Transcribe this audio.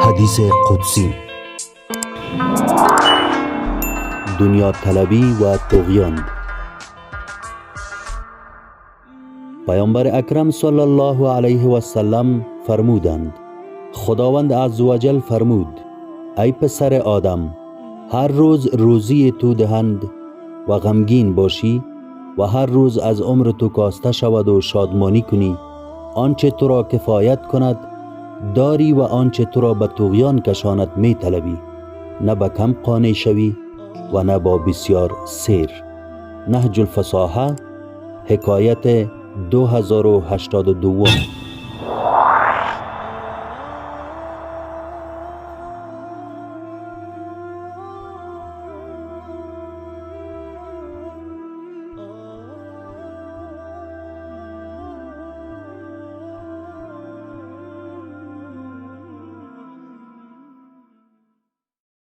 حدیث قدسی: دنیا طلبی و طغیان. پیامبر اکرم صلی الله علیه و سلم فرمودند: خداوند عزوجل فرمود: ای پسر آدم، هر روز روزی تو دهند و غمگین باشی و هر روز از عمر تو کاسته شود و شادمانی کنی، آنچه تو را کفایت کند داری و آنچه تو را به طغیان کشاند می طلبی، نه به کم قانع شوی و نه با بسیار سیر. نهج الفصاحه، حکایت 2082.